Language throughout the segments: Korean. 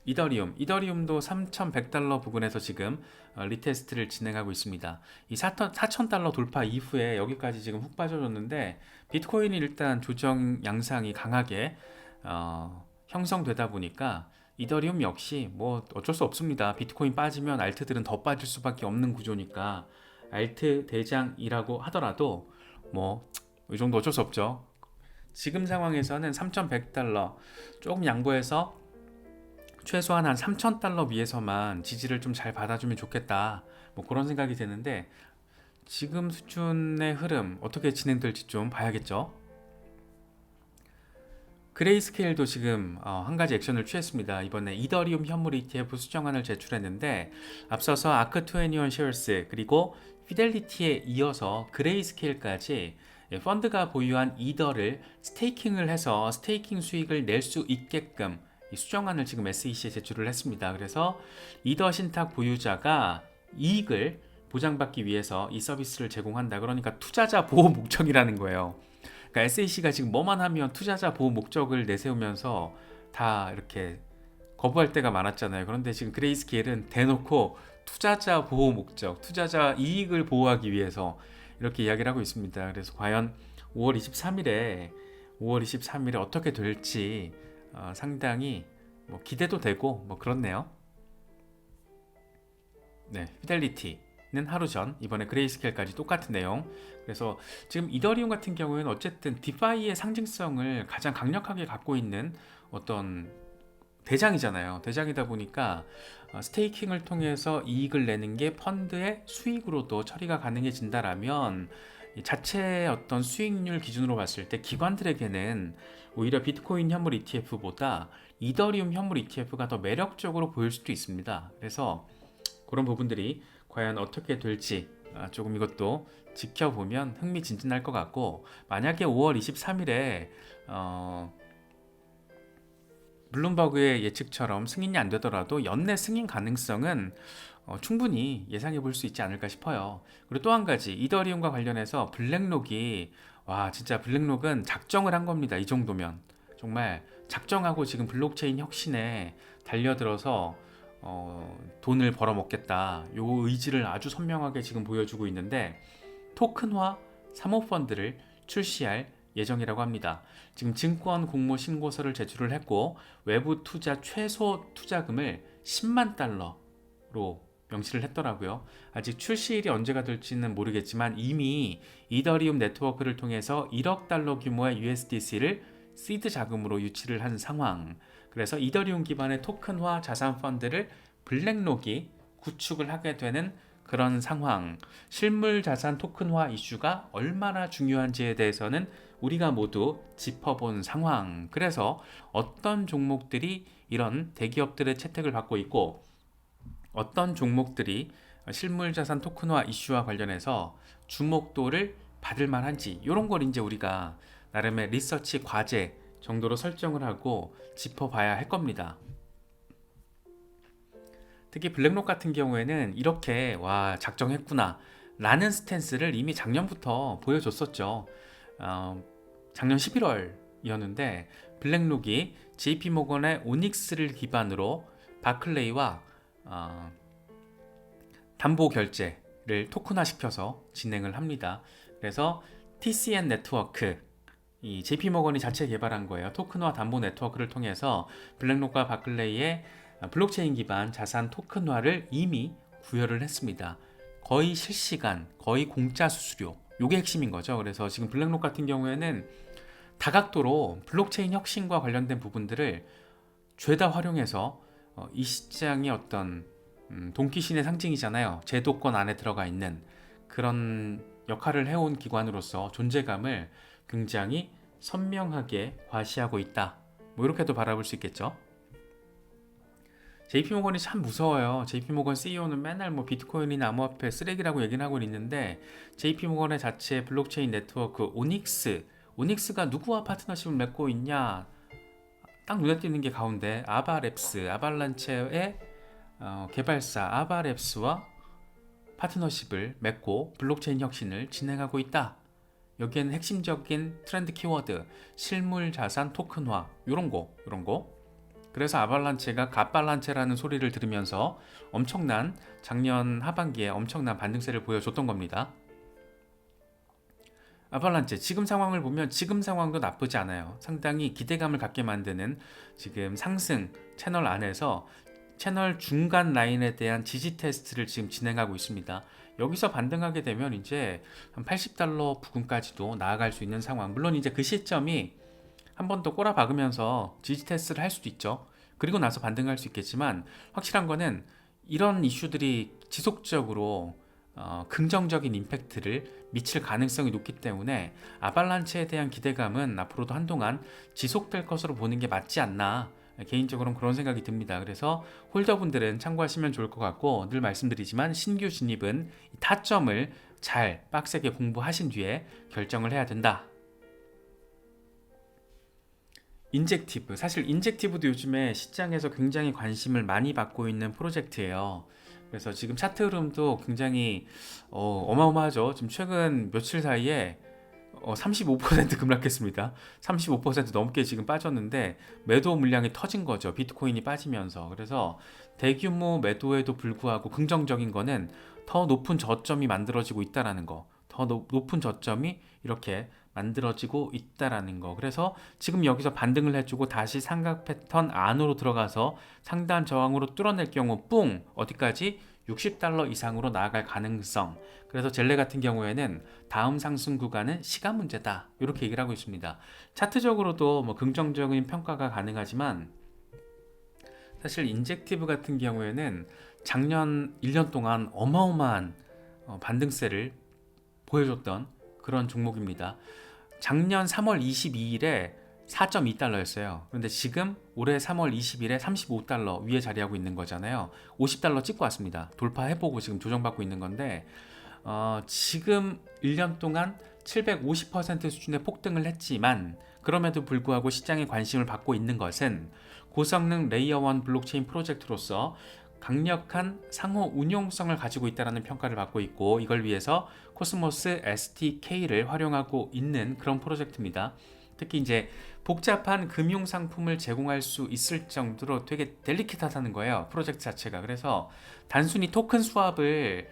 이더리움도 3,100달러 부근에서 지금 리테스트를 진행하고 있습니다. 이 4,000달러 돌파 이후에 여기까지 지금 훅 빠져줬는데 비트코인이 일단 조정 양상이 강하게 형성되다 보니까 이더리움 역시 뭐 어쩔 수 없습니다. 비트코인 빠지면 알트들은 더 빠질 수밖에 없는 구조니까 알트 대장이라고 하더라도 뭐 이 정도 어쩔 수 없죠. 지금 상황에서는 3,100달러 조금 양보해서 최소한 한 3,000달러 위에서만 지지를 좀 잘 받아주면 좋겠다. 뭐 그런 생각이 드는데 지금 수준의 흐름 어떻게 진행될지 좀 봐야겠죠. 그레이스케일도 지금 한 가지 액션을 취했습니다. 이번에 이더리움 현물 ETF 수정안을 제출했는데 앞서서 아크21 쉐어스 그리고 피델리티에 이어서 그레이스케일까지 펀드가 보유한 이더를 스테이킹을 해서 스테이킹 수익을 낼 수 있게끔 이 수정안을 지금 SEC에 제출을 했습니다. 그래서 이더 신탁 보유자가 이익을 보장받기 위해서 이 서비스를 제공한다. 그러니까 투자자 보호 목적이라는 거예요. 그러니까 SEC가 지금 뭐만 하면 투자자 보호 목적을 내세우면서 다 이렇게 거부할 때가 많았잖아요. 그런데 지금 그레이스케일은 대놓고 투자자 보호 목적, 투자자 이익을 보호하기 위해서 이렇게 이야기를 하고 있습니다. 그래서 과연 5월 23일에 어떻게 될지 상당히 뭐 기대도 되고 뭐 그렇네요. 네, 피델리티는 하루 전, 이번에 그레이스케일까지 똑같은 내용. 그래서 지금 이더리움 같은 경우에는 어쨌든 디파이의 상징성을 가장 강력하게 갖고 있는 어떤 대장이잖아요. 대장이다 보니까 스테이킹을 통해서 이익을 내는 게 펀드의 수익으로도 처리가 가능해진다라면 이 자체의 어떤 수익률 기준으로 봤을 때 기관들에게는 오히려 비트코인 현물 ETF보다 이더리움 현물 ETF가 더 매력적으로 보일 수도 있습니다. 그래서 그런 부분들이 과연 어떻게 될지 조금 이것도 지켜보면 흥미진진할 것 같고, 만약에 5월 23일에 블룸버그의 예측처럼 승인이 안 되더라도 연내 승인 가능성은 충분히 예상해 볼 수 있지 않을까 싶어요. 그리고 또 한 가지 이더리움과 관련해서 블랙록이, 와 진짜 블랙록은 작정을 한 겁니다. 이 정도면 정말 작정하고 지금 블록체인 혁신에 달려들어서 돈을 벌어먹겠다 요 의지를 아주 선명하게 지금 보여주고 있는데 토큰화 사모펀드를 출시할 예정이라고 합니다. 지금 증권 공모 신고서를 제출을 했고 외부 투자 최소 투자금을 10만 달러로 명시를 했더라고요. 아직 출시일이 언제가 될지는 모르겠지만 이미 이더리움 네트워크를 통해서 1억 달러 규모의 USDC를 시드 자금으로 유치를 한 상황. 그래서 이더리움 기반의 토큰화 자산 펀드를 블랙록이 구축을 하게 되는 그런 상황. 실물 자산 토큰화 이슈가 얼마나 중요한지에 대해서는 우리가 모두 짚어본 상황. 그래서 어떤 종목들이 이런 대기업들의 채택을 받고 있고 어떤 종목들이 실물 자산 토큰화 이슈와 관련해서 주목도를 받을 만한지 이런 걸 이제 우리가 나름의 리서치 과제 정도로 설정을 하고 짚어봐야 할 겁니다. 특히 블랙록 같은 경우에는 이렇게 와 작정했구나 라는 스탠스를 이미 작년부터 보여줬었죠. 작년 11월이었는데 블랙록이 JP모건의 오닉스를 기반으로 바클레이와 담보 결제를 토큰화 시켜서 진행을 합니다. 그래서 TCN 네트워크, 이 JP모건이 자체 개발한 거예요. 토큰화 담보 네트워크를 통해서 블랙록과 바클레이의 블록체인 기반 자산 토큰화를 이미 구현을 했습니다. 거의 실시간, 거의 공짜 수수료. 요게 핵심인 거죠. 그래서 지금 블랙록 같은 경우에는 다각도로 블록체인 혁신과 관련된 부분들을 죄다 활용해서 이 시장의 어떤 돈키신의 상징이잖아요. 제도권 안에 들어가 있는 그런 역할을 해온 기관으로서 존재감을 굉장히 선명하게 과시하고 있다. 뭐 이렇게도 바라볼 수 있겠죠. JP모건이 참 무서워요. JP모건 CEO는 맨날 뭐 비트코인이나 암호화폐 쓰레기라고 얘기는 하고 있는데 JP모건의 자체 블록체인 네트워크 오닉스가 누구와 파트너십을 맺고 있냐? 딱 눈에 띄는 게 가운데 아바랩스, 아발란체의 개발사 아바랩스와 파트너십을 맺고 블록체인 혁신을 진행하고 있다. 여기에는 핵심적인 트렌드 키워드, 실물 자산 토큰화, 요런 거 그래서 아발란체가 갓발란체라는 소리를 들으면서 엄청난 작년 하반기에 엄청난 반등세를 보여줬던 겁니다. 아발란체 지금 상황을 보면 지금 상황도 나쁘지 않아요. 상당히 기대감을 갖게 만드는 지금 상승 채널 안에서 채널 중간 라인에 대한 지지 테스트를 지금 진행하고 있습니다. 여기서 반등하게 되면 이제 한 80달러 부근까지도 나아갈 수 있는 상황. 물론 이제 그 시점이 한 번 더 꼬라박으면서 지지 테스트를 할 수도 있죠. 그리고 나서 반등할 수 있겠지만 확실한 거는 이런 이슈들이 지속적으로 긍정적인 임팩트를 미칠 가능성이 높기 때문에 아발란체에 대한 기대감은 앞으로도 한동안 지속될 것으로 보는 게 맞지 않나, 개인적으로는 그런 생각이 듭니다. 그래서 홀더분들은 참고하시면 좋을 것 같고, 늘 말씀드리지만 신규 진입은 타점을 잘 빡세게 공부하신 뒤에 결정을 해야 된다. 인젝티브, 사실 인젝티브도 요즘에 시장에서 굉장히 관심을 많이 받고 있는 프로젝트예요. 그래서 지금 차트 흐름도 굉장히 어마어마하죠. 지금 최근 며칠 사이에 35% 급락했습니다. 35% 넘게 지금 빠졌는데 매도 물량이 터진 거죠. 비트코인이 빠지면서. 그래서 대규모 매도에도 불구하고 긍정적인 거는 더 높은 저점이 만들어지고 있다라는 거. 더 높은 저점이 이렇게 만들어지고 있다라는 거. 그래서 지금 여기서 반등을 해주고 다시 삼각 패턴 안으로 들어가서 상단 저항으로 뚫어낼 경우 뿡 어디까지 60달러 이상으로 나아갈 가능성. 그래서 젤레 같은 경우에는 다음 상승 구간은 시간 문제다, 이렇게 얘기를 하고 있습니다. 차트적으로도 뭐 긍정적인 평가가 가능하지만 사실 인젝티브 같은 경우에는 작년 1년 동안 어마어마한 반등세를 보여줬던 그런 종목입니다. 작년 3월 22일에 4.2달러였어요. 그런데 지금 올해 3월 20일에 35달러 위에 자리하고 있는 거잖아요. 50달러 찍고 왔습니다. 돌파해보고 지금 조정받고 있는 건데 지금 1년 동안 750% 수준의 폭등을 했지만 그럼에도 불구하고 시장의 관심을 받고 있는 것은 고성능 레이어 1 블록체인 프로젝트로서 강력한 상호 운용성을 가지고 있다는 평가를 받고 있고, 이걸 위해서 코스모스 SDK를 활용하고 있는 그런 프로젝트입니다. 특히 이제 복잡한 금융 상품을 제공할 수 있을 정도로 되게 델리케이트하다는 거예요, 프로젝트 자체가. 그래서 단순히 토큰 수합을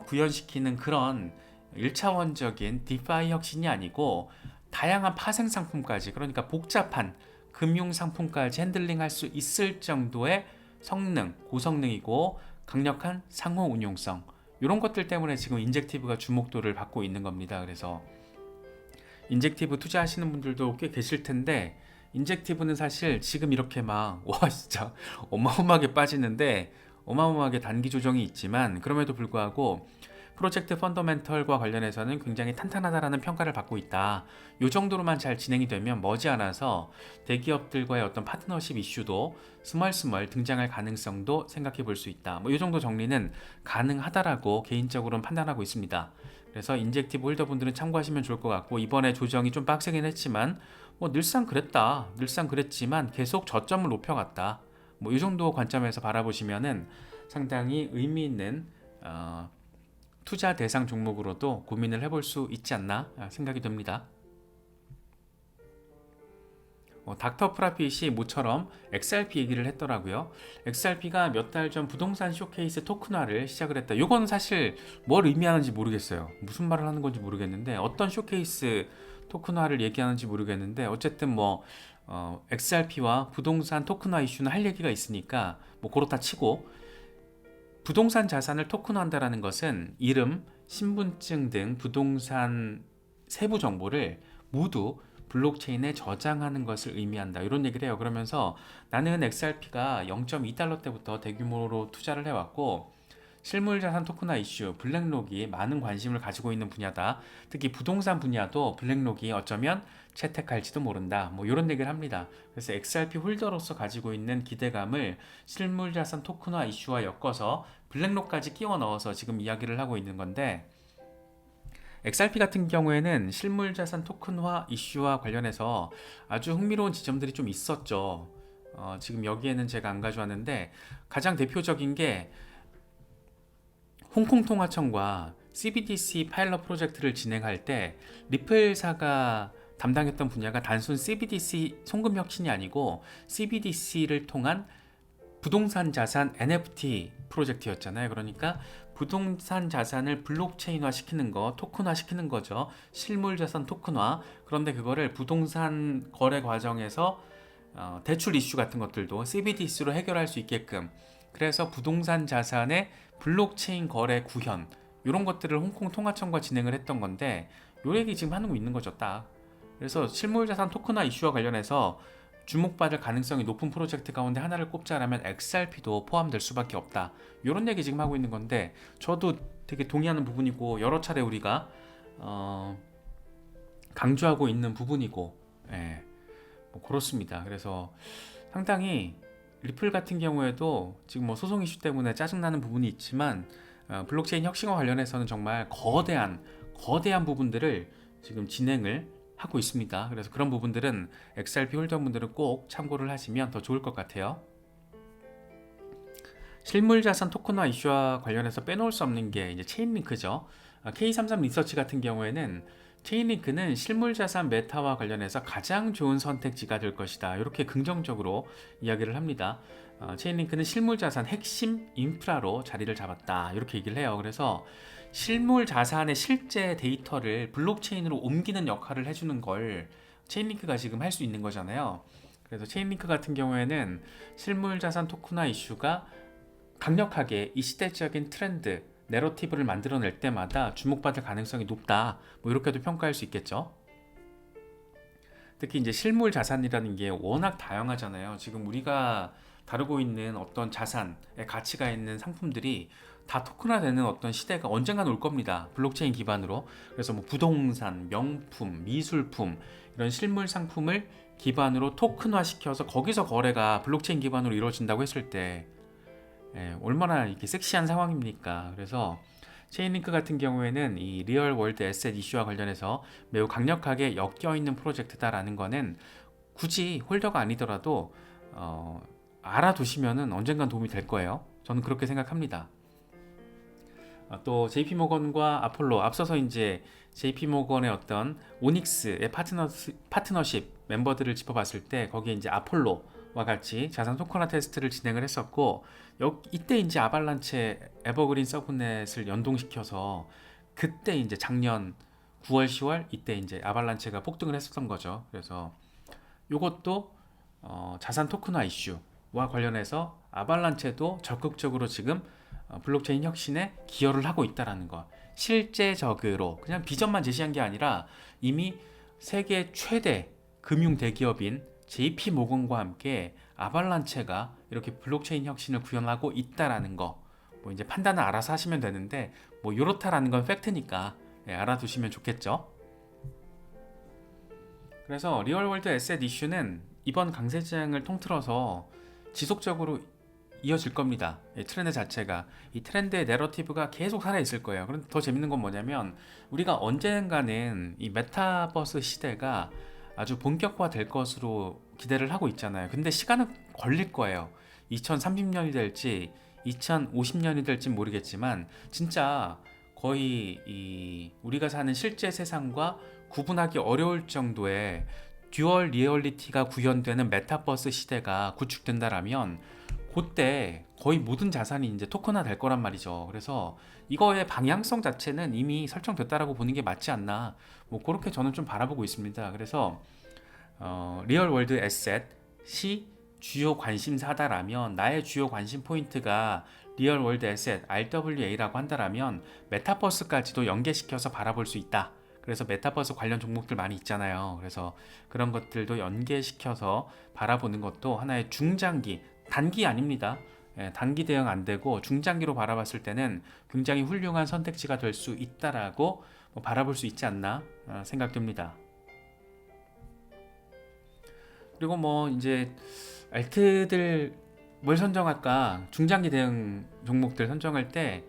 구현시키는 그런 1차원적인 디파이 혁신이 아니고 다양한 파생 상품까지, 그러니까 복잡한 금융 상품까지 핸들링할 수 있을 정도의 성능, 고성능이고 강력한 상호 운용성, 이런 것들 때문에 지금 인젝티브가 주목도를 받고 있는 겁니다. 그래서 인젝티브 투자하시는 분들도 꽤 계실 텐데, 인젝티브는 사실 지금 이렇게 막 와 진짜 어마어마하게 빠지는데 어마어마하게 단기 조정이 있지만 그럼에도 불구하고 프로젝트 펀더멘털과 관련해서는 굉장히 탄탄하다라는 평가를 받고 있다. 이 정도로만 잘 진행이 되면 머지않아서 대기업들과의 어떤 파트너십 이슈도 스멀스멀 등장할 가능성도 생각해 볼 수 있다. 이 정도 정리는 가능하다라고 개인적으로는 판단하고 있습니다. 그래서 인젝티브 홀더분들은 참고하시면 좋을 것 같고, 이번에 조정이 좀 빡세긴 했지만 늘상 그랬다, 늘상 그랬지만 계속 저점을 높여갔다. 이 정도 관점에서 바라보시면은 상당히 의미 있는 투자 대상 종목으로도 고민을 해볼 수 있지 않나 생각이 듭니다. 닥터 프라핏이 모처럼 XRP 얘기를 했더라고요. XRP가 몇 달 전 부동산 쇼케이스 토큰화를 시작을 했다. 이건 사실 뭘 의미하는지 모르겠어요. 무슨 말을 하는 건지 모르겠는데, 어떤 쇼케이스 토큰화를 얘기하는지 모르겠는데, 어쨌든 XRP와 부동산 토큰화 이슈는 할 얘기가 있으니까 그렇다 치고, 부동산 자산을 토큰화한다는 것은 이름, 신분증 등 부동산 세부 정보를 모두 블록체인에 저장하는 것을 의미한다, 이런 얘기를 해요. 그러면서 나는 XRP가 0.2달러 때부터 대규모로 투자를 해왔고 실물자산 토큰화 이슈, 블랙록이 많은 관심을 가지고 있는 분야다. 특히 부동산 분야도 블랙록이 어쩌면 채택할지도 모른다. 이런 얘기를 합니다. 그래서 XRP 홀더로서 가지고 있는 기대감을 실물자산 토큰화 이슈와 엮어서 블랙록까지 끼워 넣어서 지금 이야기를 하고 있는 건데, XRP 같은 경우에는 실물자산 토큰화 이슈와 관련해서 아주 흥미로운 지점들이 좀 있었죠. 지금 여기에는 제가 안 가져왔는데, 가장 대표적인 게 홍콩통화청과 CBDC 파일럿 프로젝트를 진행할 때 리플사가 담당했던 분야가 단순 CBDC 송금 혁신이 아니고 CBDC를 통한 부동산 자산 NFT 프로젝트였잖아요. 그러니까 부동산 자산을 블록체인화 시키는 거, 토큰화 시키는 거죠. 실물 자산 토큰화. 그런데 그거를 부동산 거래 과정에서 대출 이슈 같은 것들도 CBDC로 해결할 수 있게끔, 그래서 부동산 자산의 블록체인 거래 구현, 이런 것들을 홍콩 통화청과 진행을 했던 건데, 요 얘기 지금 하는 거 있는 거죠, 딱. 그래서 실물자산 토큰화 이슈와 관련해서 주목받을 가능성이 높은 프로젝트 가운데 하나를 꼽자라면 XRP도 포함될 수밖에 없다. 이런 얘기 지금 하고 있는 건데, 저도 되게 동의하는 부분이고 여러 차례 우리가 강조하고 있는 부분이고, 예, 뭐 그렇습니다. 그래서 상당히 리플 같은 경우에도 지금 뭐 소송 이슈 때문에 짜증나는 부분이 있지만, 블록체인 혁신과 관련해서는 정말 거대한 부분들을 지금 진행을 하고 있습니다. 그래서 그런 부분들은 XRP 홀더분들은 꼭 참고를 하시면 더 좋을 것 같아요. 실물자산 토큰화 이슈와 관련해서 빼놓을 수 없는 게 이제 체인링크죠. K33 리서치 같은 경우에는 체인링크는 실물자산 메타와 관련해서 가장 좋은 선택지가 될 것이다, 이렇게 긍정적으로 이야기를 합니다. 체인링크는 실물자산 핵심 인프라로 자리를 잡았다, 이렇게 얘기를 해요. 그래서 실물 자산의 실제 데이터를 블록체인으로 옮기는 역할을 해주는 걸 체인링크가 지금 할 수 있는 거잖아요. 그래서 체인링크 같은 경우에는 실물 자산 토큰화 이슈가 강력하게 이 시대적인 트렌드, 내러티브를 만들어낼 때마다 주목받을 가능성이 높다, 뭐 이렇게도 평가할 수 있겠죠. 특히 이제 실물 자산이라는 게 워낙 다양하잖아요. 지금 우리가 다루고 있는 어떤 자산의 가치가 있는 상품들이 다 토큰화되는 어떤 시대가 언젠간 올 겁니다. 블록체인 기반으로. 그래서 뭐 부동산, 명품, 미술품, 이런 실물 상품을 기반으로 토큰화 시켜서 거기서 거래가 블록체인 기반으로 이루어진다고 했을 때, 얼마나 이렇게 섹시한 상황입니까? 그래서 체인링크 같은 경우에는 이 리얼 월드 에셋 이슈와 관련해서 매우 강력하게 엮여 있는 프로젝트다라는 거는 굳이 홀더가 아니더라도 알아두시면은 언젠간 도움이 될 거예요. 저는 그렇게 생각합니다. 또 JP모건과 아폴로, 앞서서 이제 JP모건의 어떤 오닉스의 파트너십 멤버들을 짚어봤을 때 거기에 이제 아폴로와 같이 자산 토큰화 테스트를 진행을 했었고, 이때 이제 아발란체 에버그린 서브넷을 연동시켜서 그때 이제 작년 9월 10월 이때 이제 아발란체가 폭등을 했었던 거죠. 그래서 이것도 자산 토큰화 이슈와 관련해서 아발란체도 적극적으로 지금 블록체인 혁신에 기여를 하고 있다는 것, 실제적으로 그냥 비전만 제시한 게 아니라 이미 세계 최대 금융 대기업인 JP모건과 함께 아발란체가 이렇게 블록체인 혁신을 구현하고 있다라는 거, 뭐 이제 판단을 알아서 하시면 되는데, 뭐 이렇다라는 건 팩트니까 알아두시면 좋겠죠. 그래서 리얼월드 에셋 이슈는 이번 강세장을 통틀어서 지속적으로 이어질 겁니다. 이 트렌드 자체가, 이 트렌드의 내러티브가 계속 살아있을 거예요. 그런데 더 재밌는 건 뭐냐면, 우리가 언젠가는 이 메타버스 시대가 아주 본격화될 것으로 기대를 하고 있잖아요. 근데 시간은 걸릴 거예요. 2030년이 될지 2050년이 될지 모르겠지만 진짜 거의 우리가 사는 실제 세상과 구분하기 어려울 정도의 듀얼 리얼리티가 구현되는 메타버스 시대가 구축된다라면 그때 거의 모든 자산이 이제 토큰화 될 거란 말이죠. 그래서 이거의 방향성 자체는 이미 설정됐다라고 보는 게 맞지 않나, 뭐 그렇게 저는 좀 바라보고 있습니다. 그래서 리얼 월드 에셋이 주요 관심사다라면, 나의 주요 관심 포인트가 리얼 월드 에셋 RWA라고 한다라면 메타버스까지도 연계시켜서 바라볼 수 있다. 그래서 메타버스 관련 종목들 많이 있잖아요. 그래서 그런 것들도 연계시켜서 바라보는 것도 하나의 중장기, 단기 아닙니다. 단기 대응 안 되고 중장기로 바라봤을 때는 굉장히 훌륭한 선택지가 될 수 있다라고 바라볼 수 있지 않나 생각됩니다. 그리고 뭐 이제 알트들 뭘 선정할까, 중장기 대응 종목들 선정할 때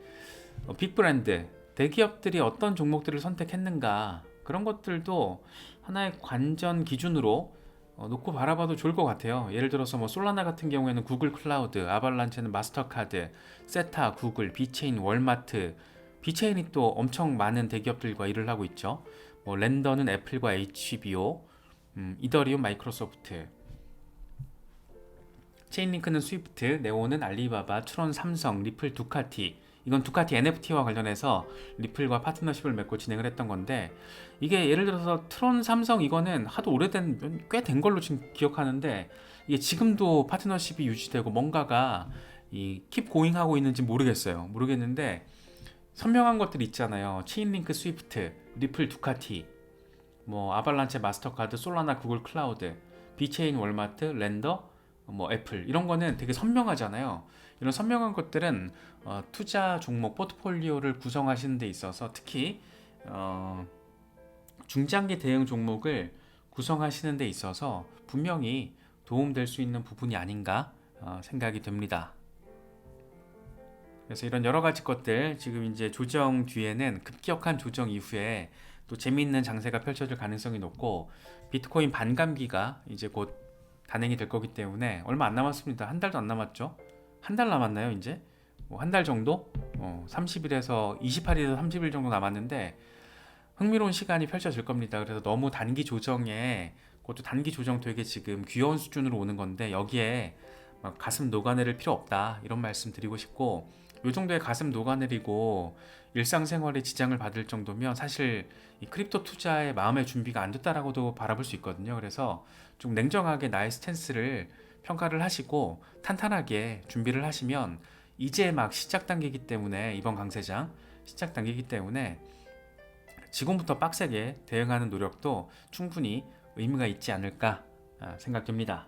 빅브랜드, 대기업들이 어떤 종목들을 선택했는가, 그런 것들도 하나의 관전 기준으로 놓고 바라봐도 좋을 것 같아요. 예를 들어서 뭐 솔라나 같은 경우에는 구글 클라우드, 아발란체는 마스터카드, 세타, 구글, 비체인, 월마트, 비체인이 또 엄청 많은 대기업들과 일을 하고 있죠. 뭐 렌더는 애플과 HBO, 이더리움 마이크로소프트, 체인링크는 스위프트, 네오는 알리바바, 트론 삼성, 리플 두카티. 이건 두카티 NFT와 관련해서 리플과 파트너십을 맺고 진행을 했던 건데, 이게 예를 들어서 트론 삼성 이거는 하도 오래된 꽤 된 걸로 지금 기억하는데, 이게 지금도 파트너십이 유지되고 뭔가가 이 킵 고잉 하고 있는지 모르겠는데 선명한 것들 있잖아요. 체인링크 스위프트, 리플 두카티, 뭐 아발란체 마스터카드, 솔라나 구글 클라우드, 비체인 월마트, 렌더, 뭐 애플, 이런 거는 되게 선명하잖아요. 이런 선명한 것들은 투자 종목 포트폴리오를 구성하시는 데 있어서 특히 중장기 대응 종목을 구성하시는 데 있어서 분명히 도움될 수 있는 부분이 아닌가 생각이 됩니다. 그래서 이런 여러 가지 것들, 지금 이제 조정 뒤에는 급격한 조정 이후에 또 재미있는 장세가 펼쳐질 가능성이 높고, 비트코인 반감기가 이제 곧 단행이 될 거기 때문에 얼마 안 남았습니다. 한 달도 안 남았죠. 한 달 남았나요 이제? 뭐 한 달 정도? 30일에서 28일에서 30일 정도 남았는데 흥미로운 시간이 펼쳐질 겁니다. 그래서 너무 단기 조정에, 그것도 단기 조정 되게 지금 귀여운 수준으로 오는 건데, 여기에 막 가슴 녹아내릴 필요 없다, 이런 말씀 드리고 싶고, 요 정도의 가슴 녹아내리고 일상생활에 지장을 받을 정도면 사실 이 크립토 투자에 마음의 준비가 안 됐다라고도 바라볼 수 있거든요. 그래서 좀 냉정하게 나의 스탠스를 평가를 하시고 탄탄하게 준비를 하시면, 이제 막 시작 단계이기 때문에, 이번 강세장 시작 단계이기 때문에 지금부터 빡세게 대응하는 노력도 충분히 의미가 있지 않을까 생각됩니다.